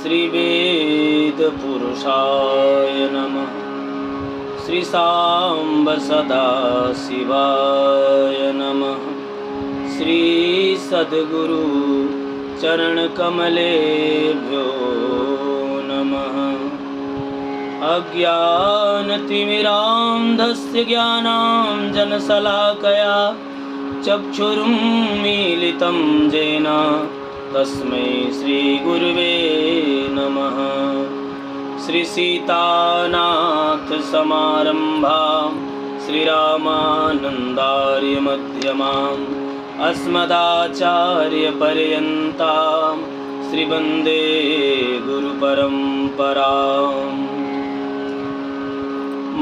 श्री वेद पुरुषाय नमः। श्री सांब सदा शिवाय नमः। श्री सद्गुरु चरण कमलेभ्यो नमः। अज्ञानतिमिरान्धस्य ज्ञानाञ्जनशलाकया चक्षुरुन्मीलितं येन तस्मै श्रीगुरुवे नमः। श्रीसीतानाथसमारम्भां श्रीरामानन्दार्यमध्यमाम् अस्मदाचार्यपर्यन्तां श्रीवन्दे गुरुपरम्पराम्।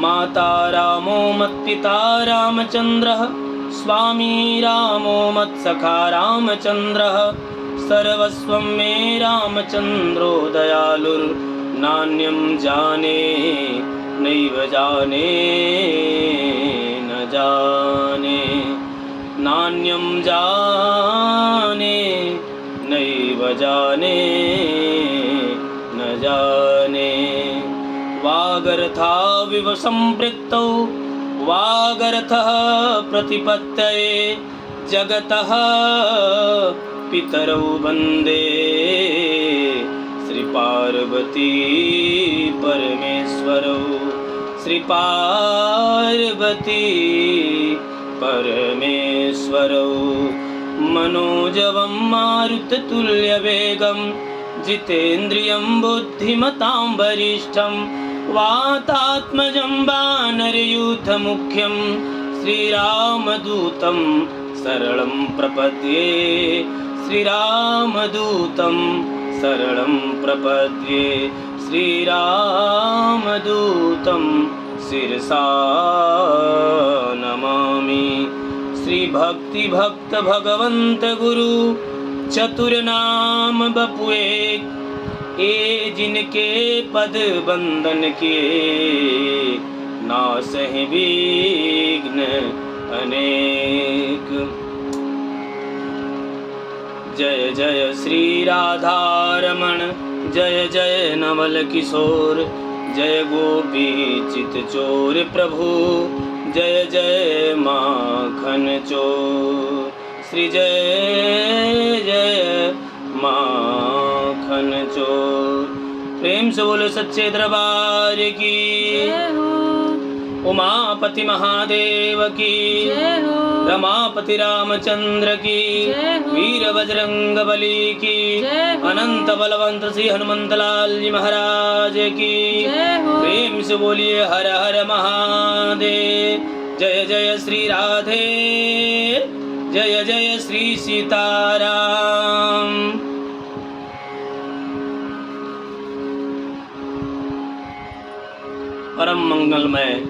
माता रामो मत्पिता रामचन्द्रः, स्वामी रामो मत्सखा रामचन्द्रः, सर्वस्वं मे रामचन्द्रो दयालुर्नान्यं जाने नैव जाने न जाने, नान्यं जाने नैव जाने न जाने। वागर्थाविव सम्पृक्तौ वागर्थः प्रतिपत्तये जगतः पितरौ वन्दे श्रीपार्वती परमेश्वरौ। श्रीपार्वती परमेश्वरौ। मनोजवं मारुततुल्यवेगं जितेन्द्रियं बुद्धिमतां वरिष्ठं वातात्मजं वानरयूथमुख्यं श्रीरामदूतं शरणं प्रपद्ये। श्रीरामदूतं शरणं प्रपद्ये। श्रीरामदूतं शिरसा नमामि। श्री भक्ति भक्त भगवंत गुरु चतुर्नाम बपुए, ए जिनके पद बंदन के नासहि विघ्न अनेक। जय जय श्री राधारमण, जय जय नवल किशोर, जय गोपी चित चोर प्रभु, जय जय माखन चोर। श्री जय जय माखन चोर। प्रेम से बोलो सच्चे दरबार की। उमापति महादेव की, रमापति रामचंद्र की, वीर बजरंग बली की, अनंत बलवंत श्री हनुमंत लाल जी महाराज की। प्रेम से बोलिए हर हर महादेव। जय जय श्री राधे, जय जय श्री सीताराम। परम मंगलमय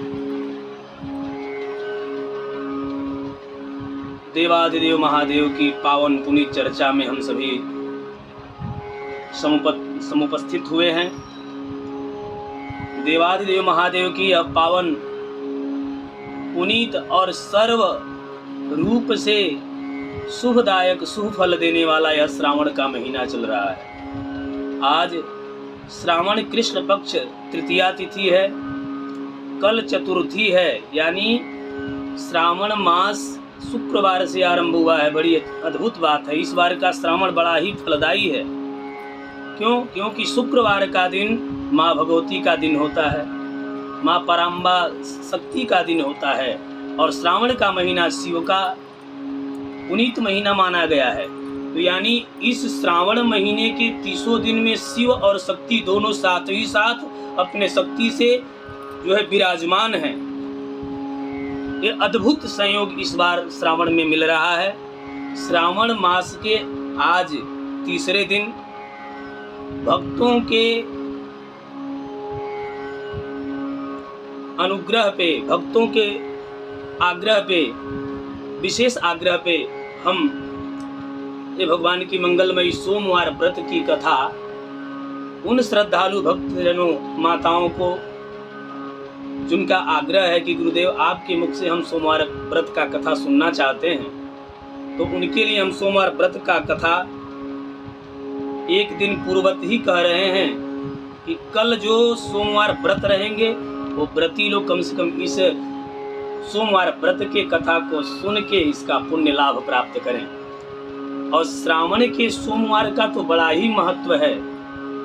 देवाधिदेव महादेव की पावन पुनीत चर्चा में हम सभी समुपस्थित हुए हैं। देवाधिदेव महादेव की यह पावन पुनीत और सर्व रूप से शुभदायक शुभ फल देने वाला यह श्रावण का महीना चल रहा है। आज श्रावण कृष्ण पक्ष तृतीया तिथि है, कल चतुर्थी है, यानी श्रावण मास शुक्रवार से आरंभ हुआ है। बड़ी अद्भुत बात है। इस बार का श्रावण बड़ा ही फलदायी है। क्यों? क्योंकि शुक्रवार का दिन माँ भगवती का दिन होता है, माँ पराम्बा शक्ति का दिन होता है, और श्रावण का महीना शिव का पुनीत महीना माना गया है। तो यानी इस श्रावण महीने के 30 दिन में शिव और शक्ति दोनों साथ ही साथ अपने शक्ति से जो है विराजमान है। ये अद्भुत संयोग इस बार श्रावण में मिल रहा है। श्रावण मास के आज तीसरे दिन भक्तों के अनुग्रह पे, भक्तों के आग्रह पे, विशेष आग्रह पे हम ये भगवान की मंगलमयी सोमवार व्रत की कथा उन श्रद्धालु भक्तजनों, माताओं को जिनका आग्रह है कि गुरुदेव आपके मुख से हम सोमवार व्रत का कथा सुनना चाहते हैं, तो उनके लिए हम सोमवार व्रत का कथा एक दिन पूर्वत ही कह रहे हैं कि कल जो सोमवार व्रत रहेंगे वो व्रती लोग कम से कम इस सोमवार व्रत के कथा को सुन के इसका पुण्य लाभ प्राप्त करें। और श्रावण के सोमवार का तो बड़ा ही महत्व है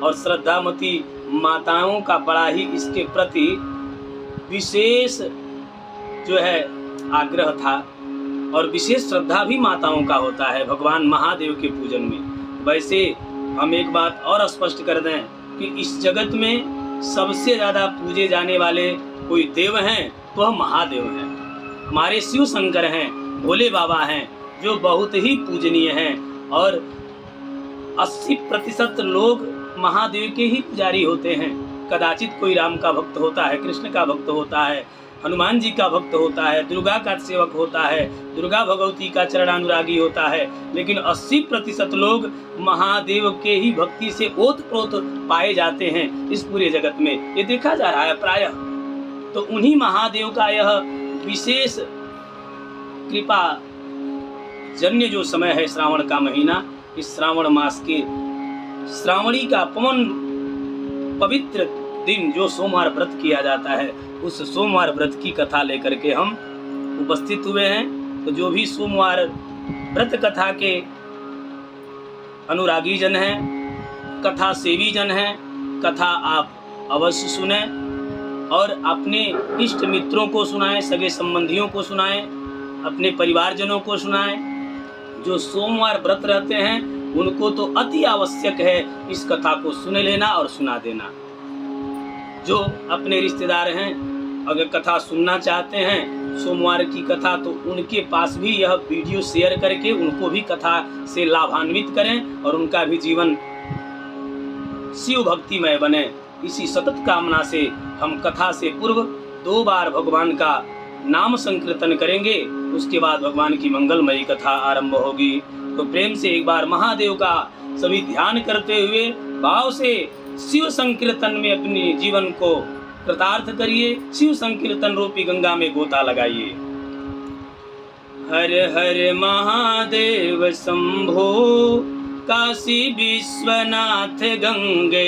और श्रद्धामती माताओं का बड़ा ही इसके प्रति विशेष जो है आग्रह था और विशेष श्रद्धा भी माताओं का होता है भगवान महादेव के पूजन में। वैसे हम एक बात और स्पष्ट कर दें कि इस जगत में सबसे ज़्यादा पूजे जाने वाले कोई देव हैं तो हम महादेव हैं। हमारे शिव शंकर हैं, भोले बाबा हैं जो बहुत ही पूजनीय हैं और 80% लोग महादेव के ही पुजारी होते हैं। कदाचित कोई राम का भक्त होता है, कृष्ण का भक्त होता है, हनुमान जी का भक्त होता है, दुर्गा का सेवक होता है, दुर्गा भगवती का चरणानुरागी होता है, लेकिन 80% लोग महादेव के ही भक्ति से ओतप्रोत पाए जाते हैं इस पूरे जगत में। ये देखा जा रहा है प्रायः। तो उन्हीं महादेव का यह विशेष कृपा जन्य जो समय है श्रावण का महीना, इस श्रावण मास के श्रावणी का पवित्र दिन जो सोमवार व्रत किया जाता है, उस सोमवार व्रत की कथा लेकर के हम उपस्थित हुए हैं। तो जो भी सोमवार व्रत कथा के अनुरागी जन हैं, कथा सेवी जन हैं, कथा आप अवश्य सुने और अपने इष्ट मित्रों को सुनाएं, सगे संबंधियों को सुनाएं, अपने परिवारजनों को सुनाएं। जो सोमवार व्रत रहते हैं उनको तो अति आवश्यक है इस कथा को सुन लेना और सुना देना। जो अपने रिश्तेदार हैं अगर कथा सुनना चाहते हैं सोमवार की कथा, तो उनके पास भी यह वीडियो शेयर करके उनको भी कथा से लाभान्वित करें और उनका भी जीवन शिव भक्तिमय बने। इसी सतत कामना से हम कथा से पूर्व 2 बार भगवान का नाम संकीर्तन करेंगे, उसके बाद भगवान की मंगलमयी कथा आरंभ होगी। तो प्रेम से एक बार महादेव का सभी ध्यान करते हुए भाव से शिव संकीर्तन में अपने जीवन को कृतार्थ करिए। शिव संकीर्तन रूपी गंगा में गोता लगाइए। हर हर महादेव शंभो काशी विश्वनाथ गंगे,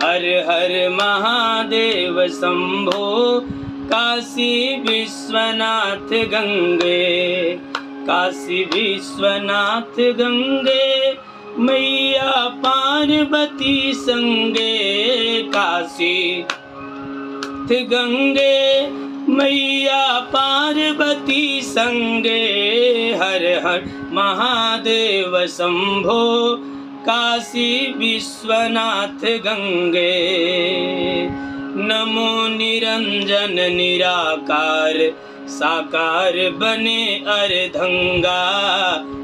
हर हर महादेव शंभो काशी विश्वनाथ गंगे, काशी विश्वनाथ गंगे मैया पार्वती संगे, काशी गंगे मैया पार्वती संगे, हर हर महादेव शंभो काशी विश्वनाथ गंगे। नमो निरंजन निराकार साकार बने अर्धंगा,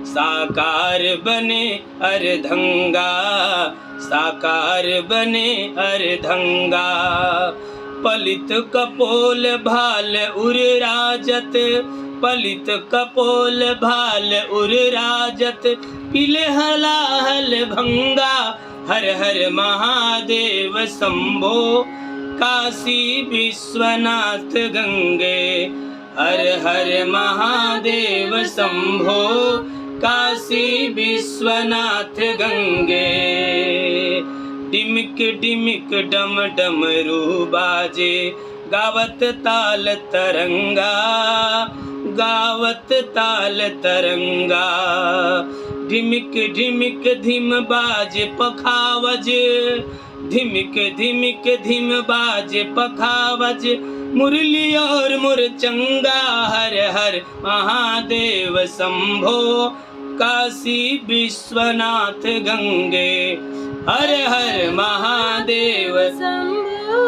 साकार बने अर्धंगा, साकार बने अर्धंगा। पलित कपोल भाल उर राजत, पलित कपोल भाल उर राजत, पिले हलाहल भंगा, हर हर महादेव शंभो काशी विश्वनाथ गंगे, हर हर महादेव शंभो काशी विश्वनाथ गंगे। डिमिक डिमिक डम डमरू बाजे, गावत ताल तरंगा, गावत ताल तरंगा। ढिमिक ढिमिक धिम बाजे पखावज, धिमिक धिमिक धिम बाजे पखावज, मुरली और मुरचंगा, हर हर महादेव शंभो काशी विश्वनाथ गंगे, हर हर महादेव शंभो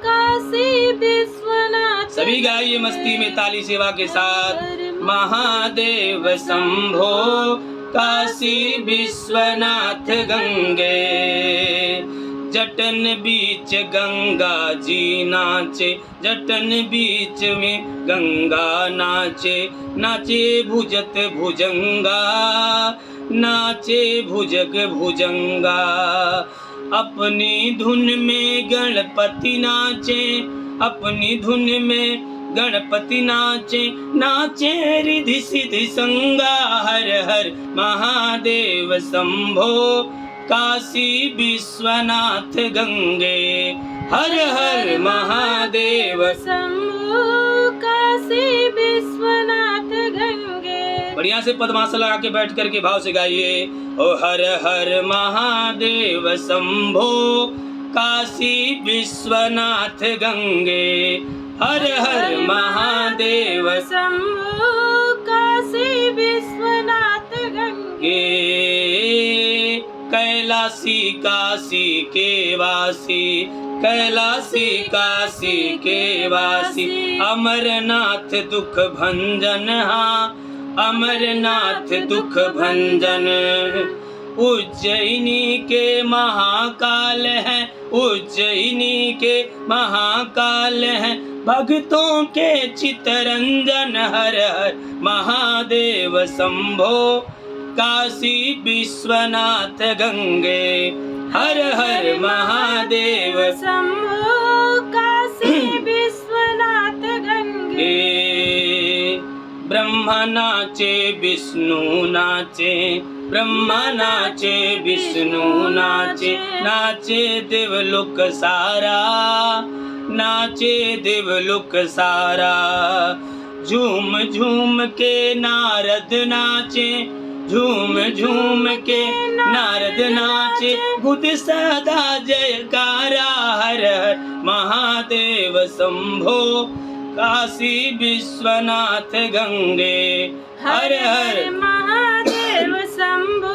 काशी विश्वनाथ। सभी गाइए मस्ती में ताली सेवा के साथ। महादेव शंभो काशी विश्वनाथ गंगे, जटन बीच गंगा जी नाचे, जटन बीच में गंगा नाचे, नाचे भुजत भुजंगा, नाचे भुजग भुजंगा। अपनी धुन में गणपति नाचे, अपनी धुन में गणपति नाचे, नाचे रिधि सिद्धि संगा, हर हर महादेव शंभो काशी विश्वनाथ गंगे, हर हर महादेव। शंभु काशी विश्वनाथ गंगे। बढ़िया से पद्मासन लगा के बैठ करके भाव से गाइए। ओ हर हर महादेव शंभो काशी विश्वनाथ गंगे, हर हर महादेव शंभु काशी विश्वनाथ गंगे। कैलाशी काशी के वासी, कैलाशी काशी के वासी, अमरनाथ दुख भंजन, हाँ अमरनाथ दुख भंजन। उज्जैनी के महाकाल है, उज्जैनी के महाकाल है, भक्तों के चितरंजन, हर हर महादेव शंभो काशी विश्वनाथ गंगे, हर हर महादेव शंभु काशी विश्वनाथ गंगे। ब्रह्मा नाचे विष्णु नाचे, ब्रह्मा नाचे विष्णु नाचे, नाचे देवलोक सारा, नाचे देवलोक सारा। झूम झूम के नारद नाचे, झूम झूम के नारद नाचे, गुद सदा जयकारा, हर हर महादेव शंभो काशी विश्वनाथ गंगे, हर हर महादेव शंभु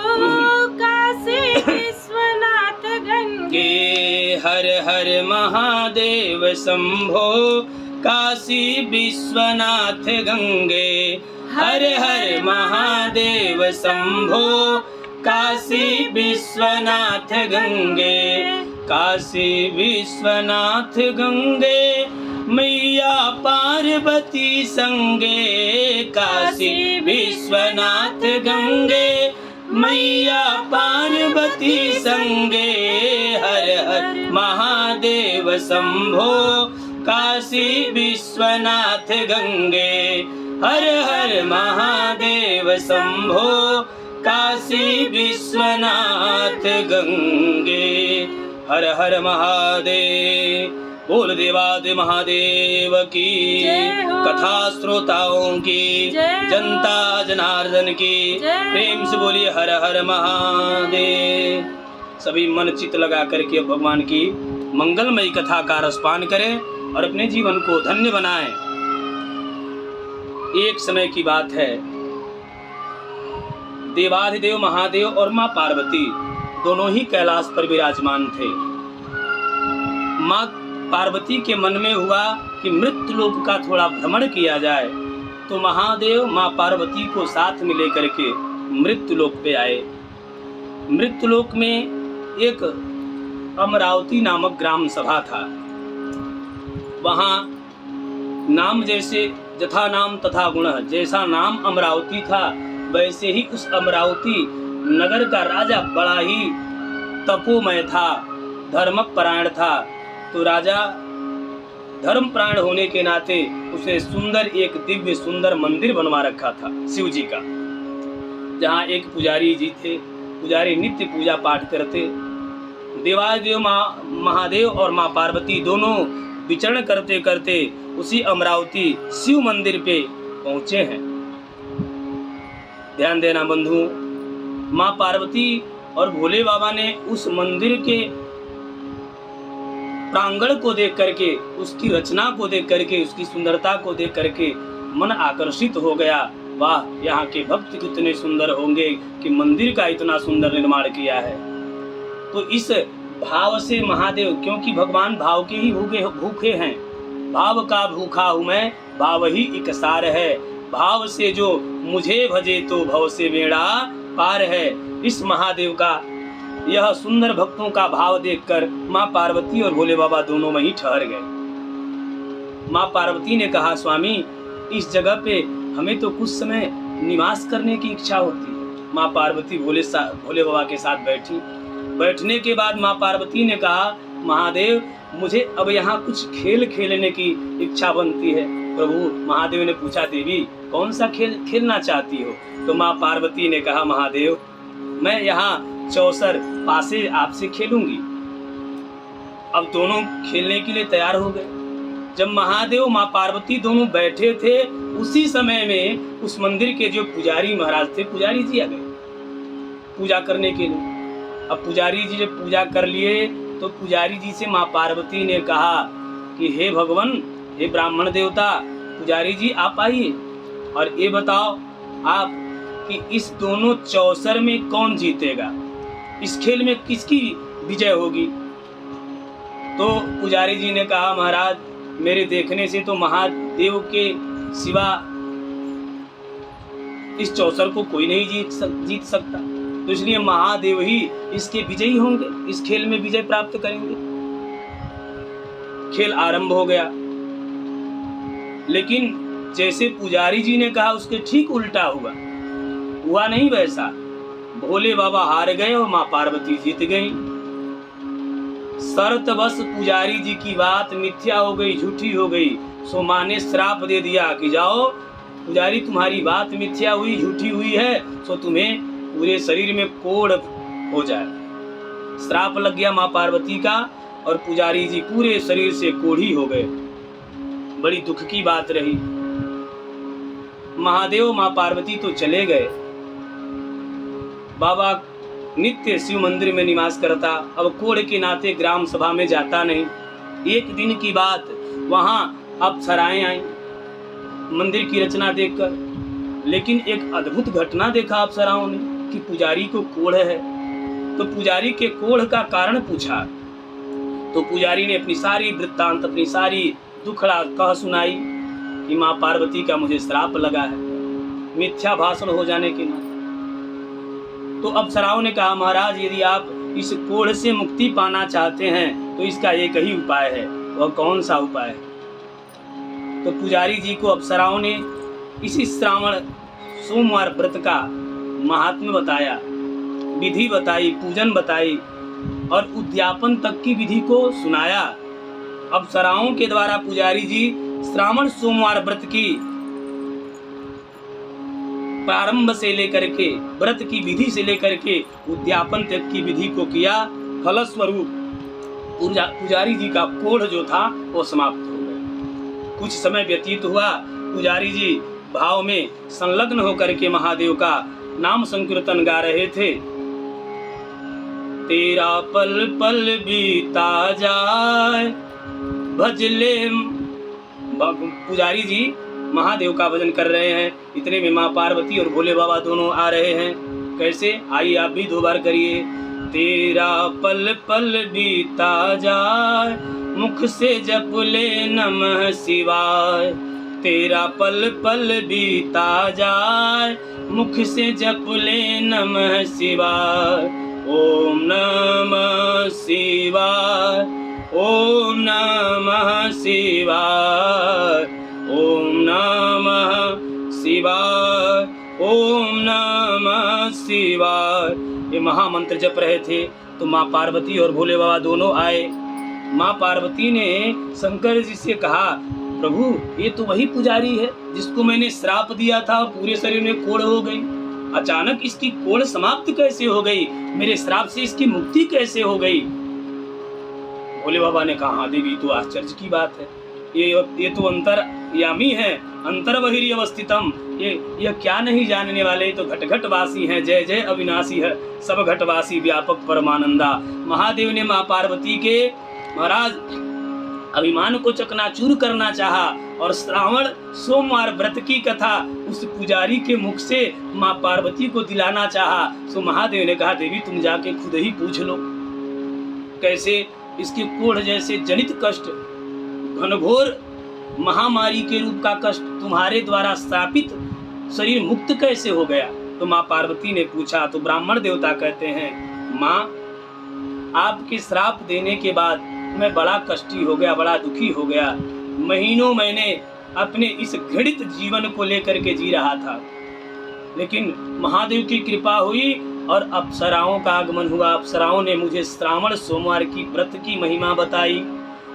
काशी विश्वनाथ गंगे। हर हर महादेव शंभो काशी विश्वनाथ गंगे, हर हर महादेव शंभो काशी विश्वनाथ गंगे, काशी विश्वनाथ गंगे, मैया पार्वती संगे, काशी विश्वनाथ गंगे, मैया पार्वती संगे, हर हर महादेव शंभो काशी विश्वनाथ गंगे, हर हर महादेव शंभो काशी विश्वनाथ गंगे, हर हर महादेव। बोल देवादि महादेव की, जय हो। कथा श्रोताओं की, जय हो। जनता जनार्दन की, जय हो। प्रेम से बोलिए हर हर महादेव। सभी मन चित लगा करके भगवान की मंगलमयी कथा का रसपान करें और अपने जीवन को धन्य बनाएं। एक समय की बात है, देवाधिदेव महादेव और माँ पार्वती दोनों ही कैलाश पर विराजमान थे। माँ पार्वती के मन में हुआ कि मृत्यु लोक का थोड़ा भ्रमण किया जाए, तो महादेव माँ पार्वती को साथ में लेकर के मृत्यु लोक पे आए। मृत्यु लोक में एक अमरावती नामक ग्राम सभा था। वहाँ नाम जैसे जथा नाम तथा गुण, जैसा नाम अमरावती था वैसे ही उस अमरावती नगर का राजा बड़ा ही तपोमय था, धर्मपरायण था। तो राजा धर्मपरायण होने के नाते उसे सुंदर एक दिव्य सुंदर मंदिर बनवा रखा था शिव जी का, जहाँ एक पुजारी जी थे। पुजारी नित्य पूजा पाठ करते। देवादेव महादेव और माँ पार्वती दोनों विचरण करते करते उसी अमरावती शिव मंदिर पे पहुँचे हैं। ध्यान देना बंधु, माँ पार्वती और भोले बाबा ने उस मंदिर के प्रांगण को देख करके, उसकी रचना को देख करके, उसकी सुंदरता को देख करके मन आकर्षित हो गया। वाह, यहाँ के भक्त कितने सुंदर होंगे कि मंदिर का इतना सुंदर निर्माण किया है। तो इस भाव से महादेव, क्योंकि भगवान भाव के ही भूखे हैं, भाव का भूखा हूँ मैं, भाव ही एक सार है। भाव से जो मुझे भजे तो भव से बेड़ा पार है। इस महादेव का यह सुंदर भक्तों का भाव देखकर माँ पार्वती और भोले बाबा दोनों वहीं ठहर गए। माँ पार्वती ने कहा, स्वामी इस जगह पे हमें तो कुछ समय निवास करने की इच्छा होती है। माँ पार्वती भोले बाबा के साथ बैठी। बैठने के बाद माँ पार्वती ने कहा, महादेव मुझे अब यहाँ कुछ खेल खेलने की इच्छा बनती है। प्रभु, महादेव ने पूछा, देवी कौन सा खेल खेलना चाहती हो? तो माँ पार्वती ने कहा, महादेव मैं यहाँ चौसर पासे आपसे खेलूंगी। अब दोनों खेलने के लिए तैयार हो गए। जब महादेव माँ पार्वती दोनों बैठे थे, उसी समय में उस मंदिर के जो पुजारी महाराज थे, पुजारी जी आ गए पूजा करने के लिए। अब पुजारी जी जब पूजा कर लिए तो पुजारी जी से माँ पार्वती ने कहा कि हे भगवान, हे ब्राह्मण देवता, पुजारी जी आप आइए और ये बताओ आप कि इस दोनों चौसर में कौन जीतेगा, इस खेल में किसकी विजय होगी। तो पुजारी जी ने कहा महाराज, मेरे देखने से तो महादेव के सिवा इस चौसर को कोई नहीं जीत सकता, तो इसलिए महादेव ही इसके विजयी होंगे, इस खेल में विजय प्राप्त करेंगे। खेल आरंभ हो गया, लेकिन जैसे पुजारी जी ने कहा उसके ठीक उल्टा हुआ नहीं वैसा। भोले बाबा हार गए और माँ पार्वती जीत गई। शर्त बस पुजारी जी की बात मिथ्या हो गई, झूठी हो गई, सो माँ ने श्राप दे दिया कि जाओ पुजारी, तुम्हारी बात मिथ्या हुई, झूठी हुई है, सो तुम्हें पूरे शरीर में कोढ़ हो जाए। श्राप लग गया माँ पार्वती का और पुजारी जी पूरे शरीर से कोढ़ी हो गए। बड़ी दुख की बात रही। महादेव माँ पार्वती तो चले गए। बाबा नित्य शिव मंदिर में निवास करता, अब कोढ़ के नाते ग्राम सभा में जाता नहीं। एक दिन की बात, वहां अप्सराएं आई मंदिर की रचना देखकर, लेकिन एक अद्भुत घटना देखा अप्सराओं ने कि पुजारी को कोढ़ है। तो पुजारी के कोढ़ का कारण पूछा तो पुजारी ने अपनी सारी वृत्तांत, अपनी सारी दुखड़ा कह सुनाई कि माँ पार्वती का मुझे श्राप लगा है, मिथ्या भाषण हो जाने के नाते। तो अप्सराओं ने कहा महाराज, यदि आप इस कोढ़ से मुक्ति पाना चाहते हैं तो इसका एक ही उपाय है। वह कौन सा उपाय है? तो पुजारी जी को अप्सराओं ने इसी श्रावण सोमवार व्रत का महात्म्य बताया, विधि बताई, पूजन बताई और उद्यापन तक की विधि को सुनाया। अप्सराओं के द्वारा पुजारी जी श्रावण सोमवार व्रत की प्रारंभ से लेकर के, व्रत की विधि से लेकर के उद्यापन तक की विधि को किया। फलस्वरूप पुजारी जी का कोढ़ जो था वो समाप्त हो गया। कुछ समय व्यतीत हुआ, पुजारी जी भाव में संलग्न होकर के महादेव का नाम संकीर्तन गा रहे थे। तेरा पल पल बीता जाए भजले, पुजारी जी महादेव का भजन कर रहे हैं। इतने में माँ पार्वती और भोले बाबा दोनों आ रहे हैं। कैसे? आइए आप भी 2 बार करिए। तेरा पल पल बीता जाए, मुख से जप ले नमः शिवाय। तेरा पल पल बीता जाए, मुख से जप ले नमः शिवाय। ओम नमः शिवाय, ओम नमः शिवाय, ओम नमः शिवाय, ओम नमः शिवाय। ये महामंत्र जप रहे थे तो माँ पार्वती और भोले बाबा दोनों आए। माँ पार्वती ने शंकर जी से कहा, प्रभु ये तो वही पुजारी है जिसको मैंने श्राप दिया था, पूरे शरीर में कोढ़ हो गई। अचानक इसकी कोढ़ समाप्त कैसे हो गई? मेरे श्राप से इसकी मुक्ति कैसे हो गई? भोले बाबा ने कहा, हाँ देवी, तो आश्चर्य की बात है। ये तो अंतर्यामी है, अंतर बहिरी अवस्थितम। ये क्या नहीं जानने वाले, तो घट घट वासी है, जय जय अविनाशी है, सब घटवासी व्यापक परमानंदा। महादेव ने माँ पार्वती के महाराज अभिमान को चकनाचूर करना चाहा और श्रावण सोमवार व्रत की कथा उस पुजारी के मुख से माँ पार्वती को दिलाना चाहा। सो महादेव ने कहा, देवी तुम जाके खुद ही पूछ लो कैसे इसके कोढ़ जैसे जनित कष्ट, घनघोर महामारी के रूप का कष्ट तुम्हारे द्वारा स्थापित शरीर मुक्त कैसे हो गया। तो माँ पार्वती ने पूछा तो ब्राह्मण देवता कहते हैं, माँ आपके श्राप देने के बाद मैं बड़ा कष्टी हो गया, बड़ा दुखी हो गया। महीनों मैंने अपने इस घृणित जीवन को लेकर के जी रहा था, लेकिन महादेव की कृपा हुई और अप्सराओं का आगमन हुआ। अप्सराओं ने मुझे श्रावण सोमवार की व्रत की महिमा बताई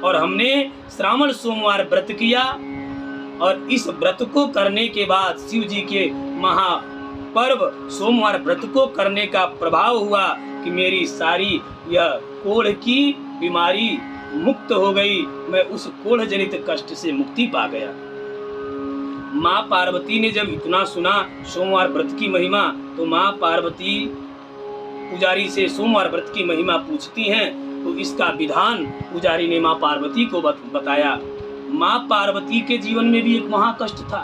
और हमने श्रावण सोमवार व्रत किया और इस व्रत को करने के बाद शिव जी के महापर्व सोमवार व्रत को करने का प्रभाव हुआ कि मेरी सारी यह कोढ़ की बीमारी मुक्त हो गई, मैं उस कोढ़ जनित कष्ट से मुक्ति पा गया। माँ पार्वती ने जब इतना सुना सोमवार व्रत की महिमा, तो माँ पार्वती पुजारी से सोमवार व्रत की महिमा पूछती हैं। तो इसका विधान पुजारी ने माँ पार्वती को बताया। माँ पार्वती के जीवन में भी एक महा कष्ट था।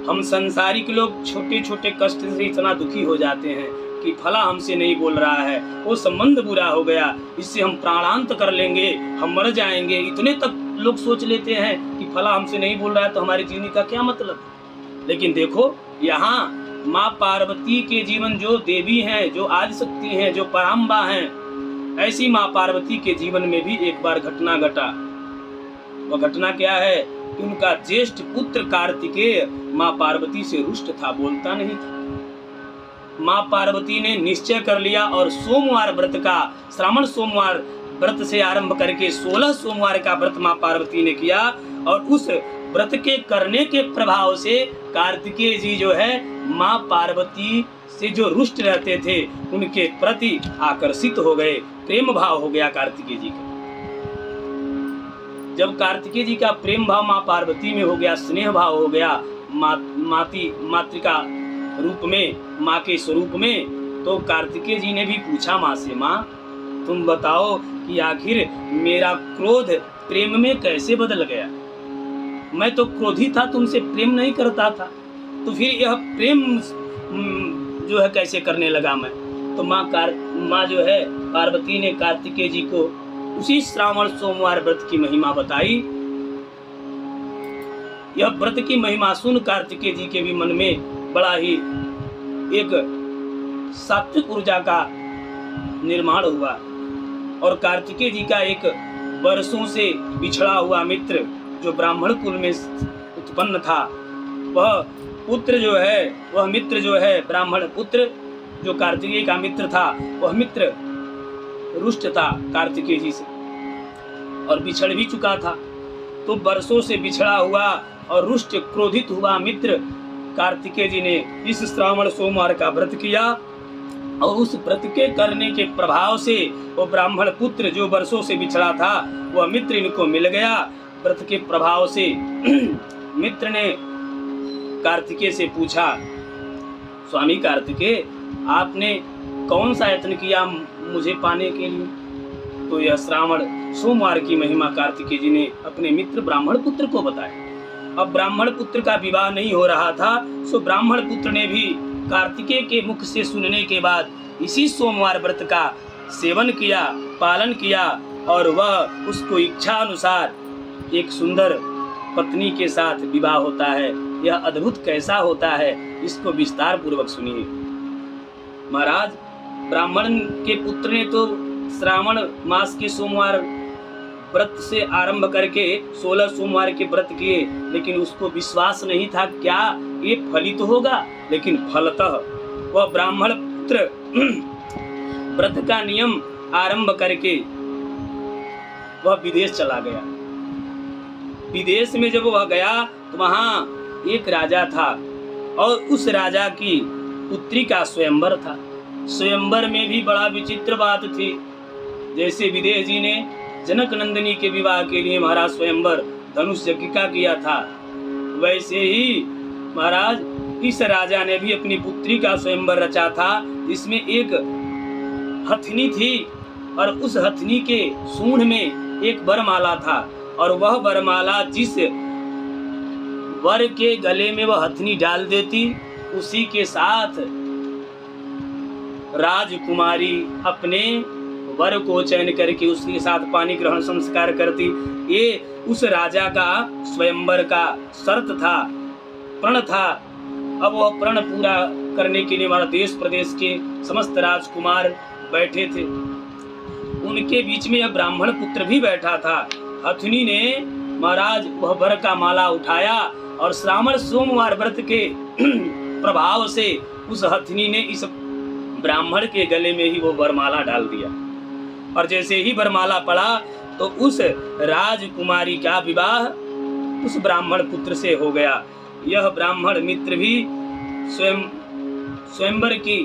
हम संसारिक लोग छोटे छोटे कष्ट से इतना दुखी हो जाते हैं कि फला हमसे नहीं बोल रहा है, वो संबंध बुरा हो गया, इससे हम प्राणांत कर लेंगे, हम मर जाएंगे, इतने तक लोग सोच लेते हैं कि फला हमसे नहीं बोल रहा है तो हमारी जीने का क्या मतलब। लेकिन देखो यहाँ माँ पार्वती के जीवन, जो देवी हैं, जो आदिशक्ति हैं, जो पराम्बा हैं, ऐसी माँ पार्वती के जीवन में भी एक बार घटना घटा। वह घटना क्या है कि उनका ज्येष्ठ पुत्र कार्तिकेय माँ पार्वती से रुष्ट था, बोलता नहीं था। माँ पार्वती ने निश्चय कर लिया और सोमवार व्रत का, श्रावण सोमवार व्रत से आरंभ करके 16 सोमवार का व्रत माँ पार्वती ने किया। और उस व्रत के करने के प्रभाव से कार्तिकेय जी जो है माँ पार्वती से जो रुष्ट रहते थे उनके प्रति आकर्षित हो गए, प्रेम भाव हो गया कार्तिकेय जी का। जब कार्तिकेय जी का प्रेम भाव माँ पार्वती में हो गया, स्नेह भाव हो गया मातृका रूप में, माँ के स्वरूप में, तो कार्तिकेय जी ने भी पूछा माँ से, माँ तुम बताओ कि आखिर मेरा क्रोध प्रेम में कैसे बदल गया। मैं तो क्रोधी था, तुमसे प्रेम नहीं करता था, तो फिर यह प्रेम जो है कैसे करने लगा मैं। तो माँ जो है पार्वती ने कार्तिकेय जी को उसी श्रावण सोमवार व्रत की महिमा बताई। यह व्रत की महिमा सुन कार्तिकेय जी के भी मन में बड़ा ही एक सात्विक ऊर्जा का निर्माण हुआ। और कार्तिकेय जी का एक वर्षों से बिछड़ा हुआ मित्र जो ब्राह्मण कुल में उत्पन्न था, वह पुत्र जो है, वह मित्र जो है, ब्राह्मण पुत्र जो कार्तिकेय का मित्र था, वह मित्र रुष्ट था कार्तिकेय जी से और बिछड़ भी चुका था। तो वर्षों से बिछड़ा हुआ और रुष्ट क्रोधित हुआ मित्र कार्तिकेय जी ने इस श्रावण सोमवार का व्रत किया। और उस व्रत के करने के प्रभाव से वो ब्राह्मण पुत्र जो वर्षों से बिछड़ा था, वह मित्र इनको मिल गया। व्रत के प्रभाव से मित्र ने कार्तिकेय से पूछा, स्वामी कार्तिकेय आपने कौन सा यत्न किया मुझे पाने के लिए। तो यह श्रावण सोमवार की महिमा कार्तिकेय जी ने अपने मित्र ब्राह्मण पुत्र को बताया। अब ब्राह्मण पुत्र का विवाह नहीं हो रहा था, सो ब्राह्मण पुत्र ने भी कार्तिकेय के मुख से सुनने के बाद इसी सोमवार व्रत का सेवन किया, पालन किया, और वह उसको इच्छा अनुसार एक सुंदर पत्नी के साथ विवाह होता है। यह अद्भुत कैसा होता है, इसको विस्तार पूर्वक सुनिए। महाराज, ब्राह्मण के पुत्र ने तो श्रावण मास के सोमवार व्रत से आरंभ करके 16 सोमवार के व्रत किए, लेकिन उसको विश्वास नहीं था क्या ये फलित होगा। लेकिन फलतः वह ब्राह्मण पुत्र व्रत का नियम आरंभ करके वह विदेश चला गया। विदेश में जब वह गया तो वहाँ एक राजा था और उस राजा की पुत्री का स्वयंवर था। स्वयंवर में भी बड़ा विचित्र बात थी। जैसे विदेह जी ने जनक नंदिनी के विवाह के लिए महाराज स्वयंवर धनुष यज्ञ का किया था, वैसे ही महाराज इस राजा ने भी अपनी पुत्री का स्वयंवर रचा था, जिसमें एक हथनी थी और उस हथनी के सूंड में एक वरमाला था, और वह वरमाला जिस वर के गले में वह हथनी डाल देती, उसी के साथ राजकुमारी अपने वर को चयन करके उसके साथ पानी ग्रहण संस्कार करती। ये उस राजा का स्वयंवर का शर्त था, प्रण था। अब वह प्रण पूरा करने के लिए हमारा देश प्रदेश के समस्त राजकुमार बैठे थे। उनके बीच में यह ब्राह्मण पुत्र भी बैठा था। हथनी ने महाराज वह वर का माला उठाया और श्रावण सोमवार व्रत के प्रभाव से उस हथनी ने इस ब्राह्मण के गले में ही वो वरमाला डाल दिया। और जैसे ही वरमाला पड़ा तो उस राजकुमारी का विवाह उस ब्राह्मण पुत्र से हो गया। यह ब्राह्मण मित्र भी स्वयंवर की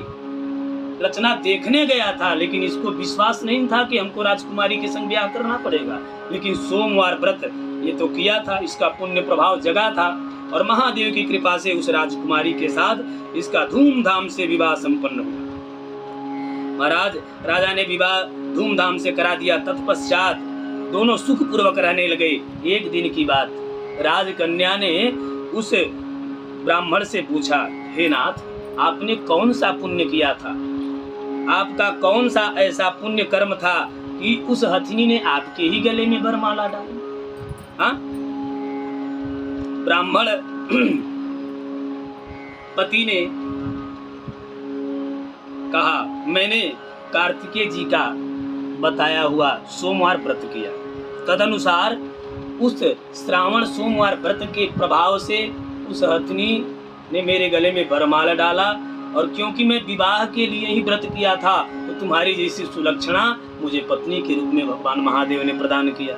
रचना देखने गया था, लेकिन इसको विश्वास नहीं था कि हमको राजकुमारी के संग ब्याह करना पड़ेगा। लेकिन सोमवार व्रत ये तो किया था, इसका पुण्य प्रभाव जगा था और महादेव की कृपा से उस राजकुमारी के साथ इसका धूमधाम से विवाह संपन्न हुआ। महाराज राजा ने विवाह धूमधाम से करा दिया। तत्पश्चात दोनों सुखपूर्वक रहने लगे। एक दिन की बात, राजकन्या ने उस ब्राह्मण से पूछा, हे नाथ, आपने कौन सा पुण्य किया था? आपका कौन सा ऐसा पुण्य कर्म था कि उस हथिनी ने आपके ही गले में वरमाला डाली? हाँ? ब्राह्मण पति ने कहा, मैंने कार्तिकेय जी का बताया हुआ सोमवार व्रत किया। तदनुसार उस श्रावण सोमवार व्रत के प्रभाव से उस हथिनी ने मेरे गले में वरमाला डाला, और क्योंकि मैं विवाह के लिए ही व्रत किया था, तो तुम्हारी जैसी सुलक्षणा मुझे पत्नी के रूप में भगवान महादेव ने प्रदान किया।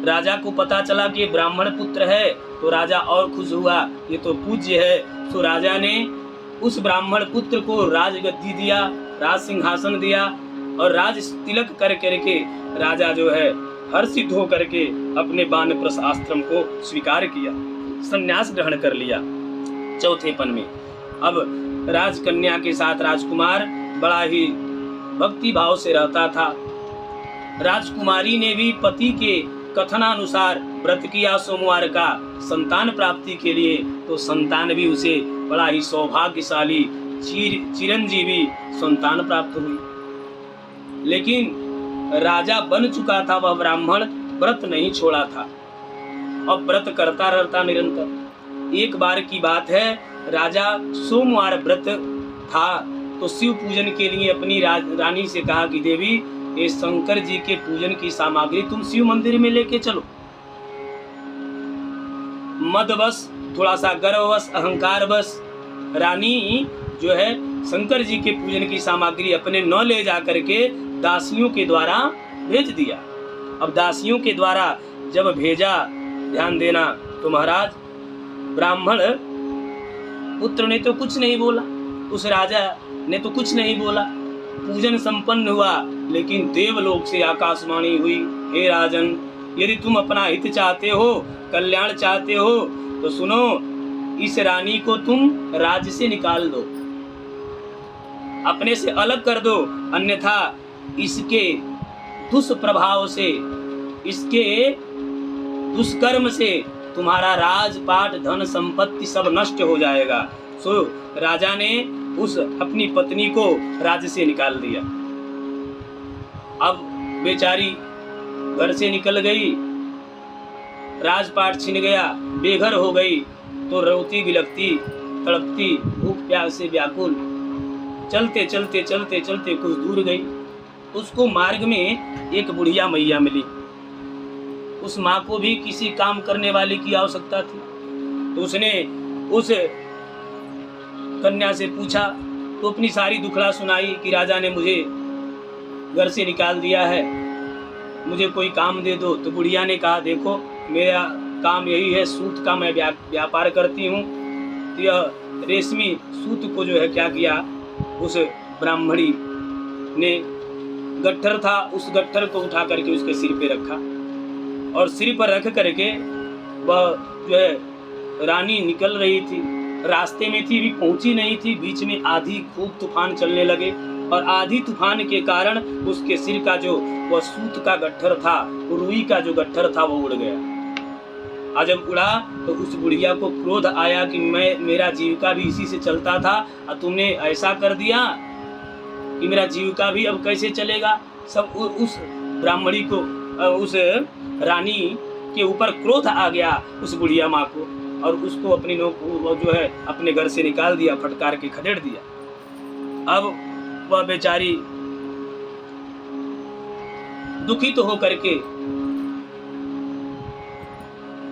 राजा को पता चला कि ब्राह्मण पुत्र है, तो राजा और खुश हुआ, ये तो पूज्य है। तो राजा ने उस ब्राह्मण पुत्र को राजगद्दी दिया, राज सिंहासन दिया, और राज तिलक कर करके राजा जो है हर्षित हो करके अपने वानप्रस्थ आश्रम को स्वीकार किया, संन्यास ग्रहण कर लिया। चौथेपन में अब राजकन्या के साथ राजकुमार बड़ा ही भक्ति भाव से रहता था। राजकुमारी ने भी पति के कथनानुसार व्रत किया सोमवार का संतान प्राप्ति के लिए, तो संतान भी उसे बड़ा ही सौभाग्यशाली चिरंजीवी संतान प्राप्त हुई। लेकिन राजा बन चुका था वह ब्राह्मण, व्रत नहीं छोड़ा था और व्रत करता रहता निरंतर। एक बार की बात है, राजा सोमवार व्रत था तो शिव पूजन के लिए अपनी रानी से कहा कि देवी, ये शंकर जी के पूजन की सामग्री तुम शिव मंदिर में लेके चलो। मदवश, थोड़ा सा गर्ववश, अहंकारवश रानी जो है शंकर जी के पूजन की सामग्री अपने न ले जा करके दासियों के द्वारा भेज दिया। अब दासियों के द्वारा जब भेजा, ध्यान देना, तो महाराज ब्राह्मण पुत्र ने तो कुछ नहीं बोला, उस राजा ने तो कुछ नहीं बोला। पूजन संपन्न हुआ, लेकिन देवलोक से आकाशवाणी हुई, हे राजन, यदि तुम अपना हित चाहते हो, कल्याण चाहते हो, तो सुनो, इस रानी को तुम राज्य से निकाल दो, अपने से अलग कर दो, अन्यथा इसके दुष्प्रभाव से, इसके दुष्कर्म से तुम्हारा राजपाट, धन संपत्ति सब नष्ट हो जाएगा। सो राजा ने उस अपनी पत्नी को राज्य से निकाल दिया। अब बेचारी घर से निकल गई, राजपाट छिन गया, बेघर हो गई, तो रोती बिलखती तड़पती भूख प्यास से व्याकुल चलते चलते चलते चलते कुछ दूर गई। उसको मार्ग में एक बुढ़िया मैया मिली। उस माँ को भी किसी काम करने वाले की आवश्यकता थी, तो उसने उस कन्या से पूछा, तो अपनी सारी दुखड़ा सुनाई कि राजा ने मुझे घर से निकाल दिया है, मुझे कोई काम दे दो। तो बुढ़िया ने कहा, देखो मेरा काम यही है, सूत का मैं व्यापार करती हूँ। तो यह रेशमी सूत को जो है क्या किया, उस ब्राह्मणी ने गट्ठर था, उस गट्ठर को उठा करके उसके सिर पे रखा, और सिर पर रख करके वह जो है रानी निकल रही थी। रास्ते में थी, भी पहुंची नहीं थी, बीच में आधी खूब तूफान चलने लगे, और आधी तूफान के कारण उसके सिर का जो वह सूत का गट्ठर था, रुई का जो गट्ठर था, वो उड़ गया। आज जब उड़ा तो उस बुढ़िया को क्रोध आया कि मेरा जीविका भी इसी से चलता था, और तुमने ऐसा कर दिया कि मेरा जीविका भी अब कैसे चलेगा। सब उस ब्राह्मणी को, उस रानी के ऊपर क्रोध आ गया, उस बुढ़िया माँ को, और उसको अपनी जो है अपने घर से निकाल दिया, फटकार के खदेड़ दिया। अब वह बेचारी दुखित तो हो करके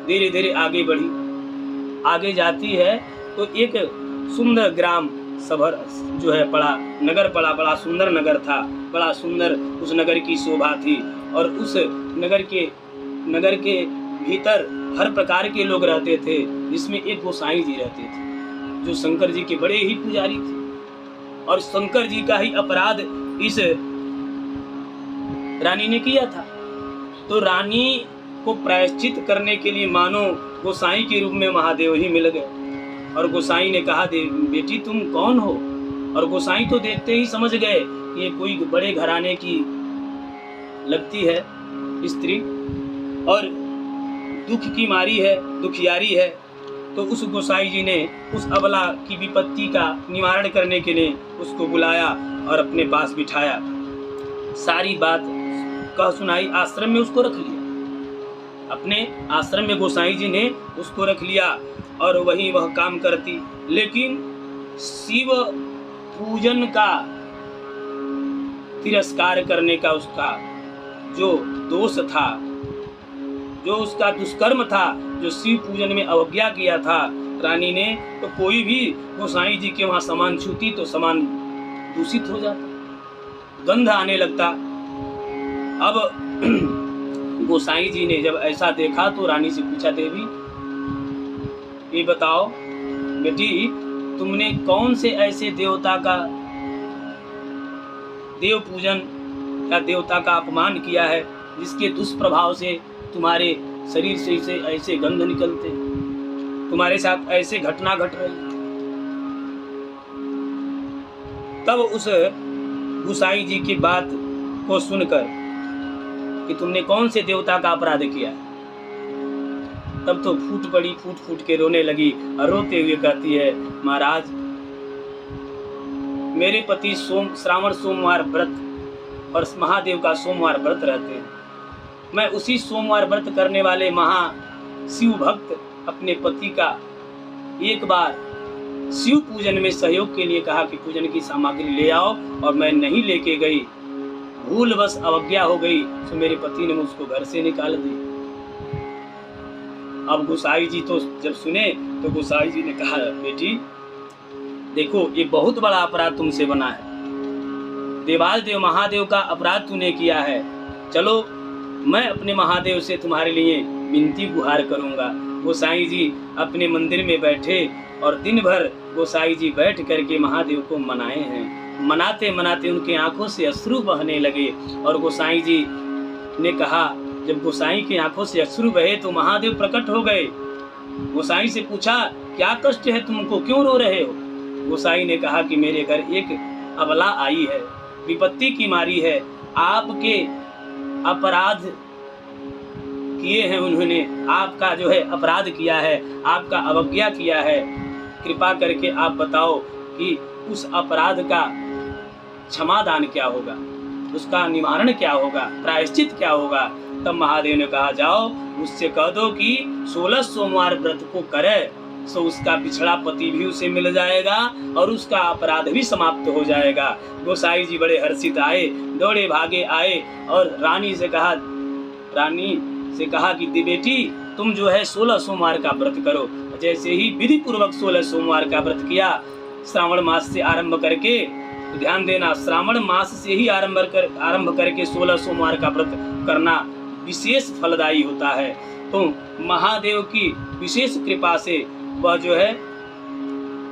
धीरे धीरे आगे बढ़ी। आगे जाती है तो एक सुंदर ग्राम सभर जो है पड़ा, नगर पड़ा, बड़ा सुंदर नगर था, बड़ा सुंदर उस नगर की शोभा थी। और उस नगर के भीतर हर प्रकार के लोग रहते थे, जिसमें एक गोसाई जी रहते थे, जो शंकर जी के बड़े ही पुजारी थे। और शंकर जी का ही अपराध इस रानी ने किया था। तो रानी को प्रायश्चित करने के लिए मानो गोसाई के रूप में महादेव ही मिल गए। और गोसाई ने कहा, बेटी तुम कौन हो? और गोसाई तो देखते ही समझ गए ये कोई बड़े घराने की लगती है स्त्री और दुख की मारी है, दुखियारी है। तो उस गोसाई जी ने उस अबला की विपत्ति का निवारण करने के लिए उसको बुलाया और अपने पास बिठाया, सारी बात कह सुनाई, आश्रम में उसको रख लिया। अपने आश्रम में गोसाई जी ने उसको रख लिया और वही वह काम करती। लेकिन शिव पूजन का तिरस्कार करने का उसका जो दोष था, जो उसका दुष्कर्म था, जो शिव पूजन में अवज्ञा किया था रानी ने, तो कोई भी गोसाई जी के वहाँ सामान छूती तो सामान दूषित हो जाता, गंध आने लगता। अब गोसाई जी ने जब ऐसा देखा तो रानी से पूछा, देवी ये बताओ बेटी, तुमने कौन से ऐसे देवता का देव पूजन या देवता का अपमान किया है जिसके दुष्प्रभाव से तुम्हारे शरीर से ऐसे गंध निकलते हैं, तुम्हारे साथ ऐसे घटना घट रही। तब उस गोसाई जी की बात को सुनकर कि तुमने कौन से देवता का अपराध किया है, तब तो फूट पड़ी, फूट फूट के रोने लगी और रोते हुए कहती है, महाराज मेरे पति श्रावण सोमवार व्रत और महादेव का सोमवार व्रत रहते हैं। मैं उसी सोमवार व्रत करने वाले महा शिव भक्त अपने पति का एक बार शिव पूजन में सहयोग के लिए कहा कि पूजन की सामग्री ले आओ, और मैं नहीं लेके गई, भूलवश अवज्ञा हो गई, तो मेरे पति ने मुझको घर से निकाल दी। अब गोसाई जी तो जब सुने तो गोसाई जी ने कहा, बेटी देखो ये बहुत बड़ा अपराध तुमसे बना है, देवाल देव महादेव का अपराध तूने किया है। चलो मैं अपने महादेव से तुम्हारे लिए विनती गुहार करूंगा। गोसाई जी अपने मंदिर में बैठे और दिन भर गोसाई जी बैठ करके महादेव को मनाए हैं। मनाते मनाते उनके आंखों से अश्रु बहने लगे और गोसाई जी ने कहा, जब गोसाई की आंखों से अश्रु बहे तो महादेव प्रकट हो गए। गोसाई से पूछा, क्या कष्ट है तुमको, क्यों रो रहे हो? गोसाई ने कहा कि मेरे घर एक अबला आई है, विपत्ति की मारी है, आपके अपराध किए हैं उन्होंने, आपका जो है अपराध किया है, आपका अवज्ञा किया है, कृपा करके आप बताओ कि उस अपराध का क्षमादान क्या होगा, उसका निवारण क्या होगा, प्रायश्चित क्या होगा। तब महादेव ने कहा, जाओ उससे कह दो कि 16 सोमवार व्रत को करे, सो उसका पिछड़ा पति भी उसे मिल जाएगा और उसका अपराध भी समाप्त हो जाएगा। गोसाई जी बड़े हर्षित आए, दौड़े भागे आए और रानी से कहा कि बेटी तुम जो है 16 सोमवार का व्रत करो। जैसे ही विधि पूर्वक 16 सोमवार का व्रत किया, श्रावण मास से आरंभ करके, तो ध्यान देना श्रावण मास से ही आरंभ करके 16 सोमवार का व्रत करना विशेष फलदायी होता है। तो महादेव की विशेष कृपा से वह जो है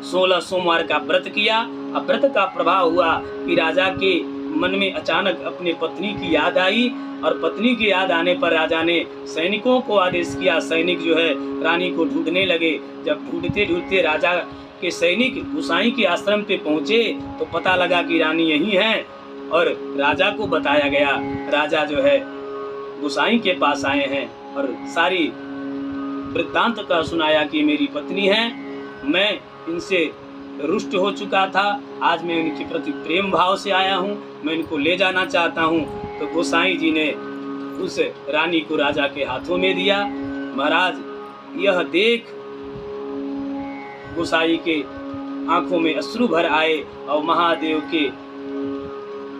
16 सोमवार का व्रत किया। अब व्रत का प्रभाव हुआ कि राजा के मन में अचानक अपने पत्नी की याद आई और पत्नी की याद आने पर राजा ने सैनिकों को आदेश किया। सैनिक जो है रानी को ढूंढने लगे। जब ढूंढते ढूंढते राजा के सैनिक गोसाई के आश्रम पे पहुंचे तो पता लगा कि रानी यही है और राजा को बताया गया। राजा जो है गोसाई के पास आए हैं और सारी वृत्तांत का सुनाया कि मेरी पत्नी है, मैं इनसे रुष्ट हो चुका था, आज मैं इनके प्रति प्रेम भाव से आया हूँ, मैं इनको ले जाना चाहता हूँ। तो गोसाई जी ने उस रानी को राजा के हाथों में दिया। महाराज यह देख गोसाई के आंखों में अश्रु भर आए और महादेव के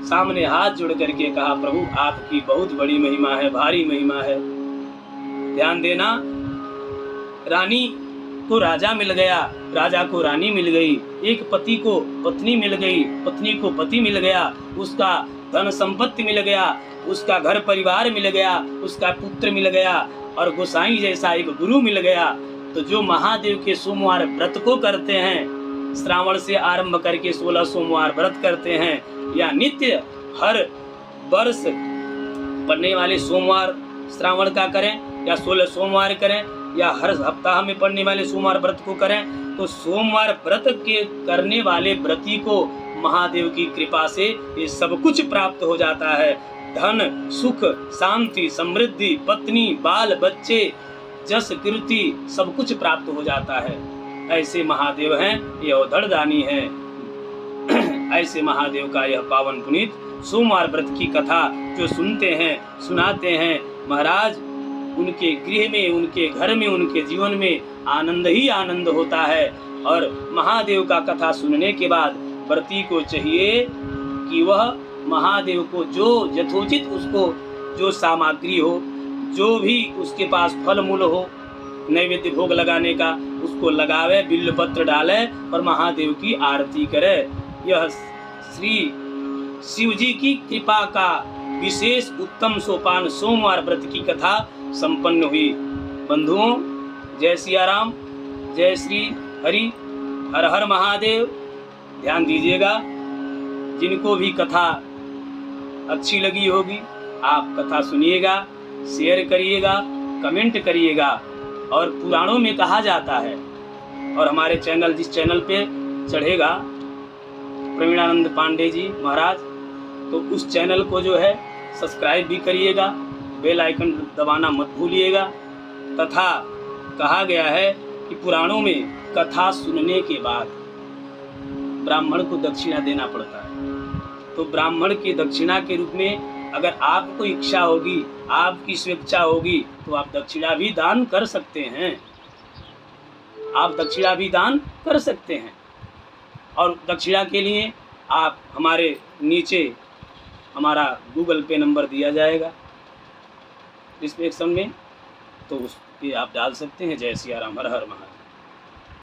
सामने हाथ जोड़ करके कहा, प्रभु आपकी बहुत बड़ी महिमा है, भारी महिमा है। ध्यान देना, रानी को राजा मिल गया, राजा को रानी मिल गई, एक पति को पत्नी मिल गई, पत्नी को पति मिल गया, उसका धन संपत्ति मिल गया, उसका घर परिवार मिल गया, उसका पुत्र मिल गया और गोसाई जैसा एक गुरु मिल गया। तो जो महादेव के सोमवार व्रत को करते हैं श्रावण से आरंभ करके 16 सोमवार व्रत करते हैं, या नित्य हर वर्ष पड़ने वाले सोमवार श्रावण का करें, या 16 सोमवार करें, या हर सप्ताह में पड़ने वाले सोमवार व्रत को करें, तो सोमवार व्रत के करने वाले व्रती को महादेव की कृपा से ये सब कुछ प्राप्त हो जाता है। धन, सुख, शांति, समृद्धि, पत्नी, बाल बच्चे, जस कीर्ति सब कुछ प्राप्त हो जाता है। ऐसे महादेव हैं, ये अवधरदानी है। ऐसे महादेव का यह पावन पुनीत सोमवार व्रत की कथा जो सुनते हैं, सुनाते हैं, महाराज उनके गृह में, उनके घर में, उनके जीवन में आनंद ही आनंद होता है। और महादेव का कथा सुनने के बाद व्रती को चाहिए कि वह महादेव को जो यथोचित उसको जो सामग्री हो, जो भी उसके पास फल मूल हो नैवेद्य भोग लगाने का, उसको लगावे, बिल्व पत्र डाले और महादेव की आरती करे। यह श्री शिव जी की कृपा का विशेष उत्तम सोपान सोमवार व्रत की कथा संपन्न हुई। बंधुओं, जय सिया राम, जय श्री हरि, हर हर महादेव। ध्यान दीजिएगा, जिनको भी कथा अच्छी लगी होगी आप कथा सुनिएगा, शेयर करिएगा, कमेंट करिएगा। और पुराणों में कहा जाता है, और हमारे चैनल जिस चैनल पे चढ़ेगा प्रवीणानंद पांडे जी महाराज, तो उस चैनल को जो है सब्सक्राइब भी करिएगा, बेल आइकन दबाना मत भूलिएगा। तथा कहा गया है कि पुराणों में कथा सुनने के बाद ब्राह्मण को दक्षिणा देना पड़ता है। तो ब्राह्मण की दक्षिणा के रूप में अगर आपको इच्छा होगी, आपकी स्वेच्छा होगी, तो आप दक्षिणा भी दान कर सकते हैं। आप दक्षिणा भी दान कर सकते हैं। और दक्षिणा के लिए आप हमारे नीचे हमारा गूगल पे नंबर दिया जाएगा डिस्क्रिप्शन में, तो उस पे आप डाल सकते हैं। जय सिया राम, हर हर महादेव।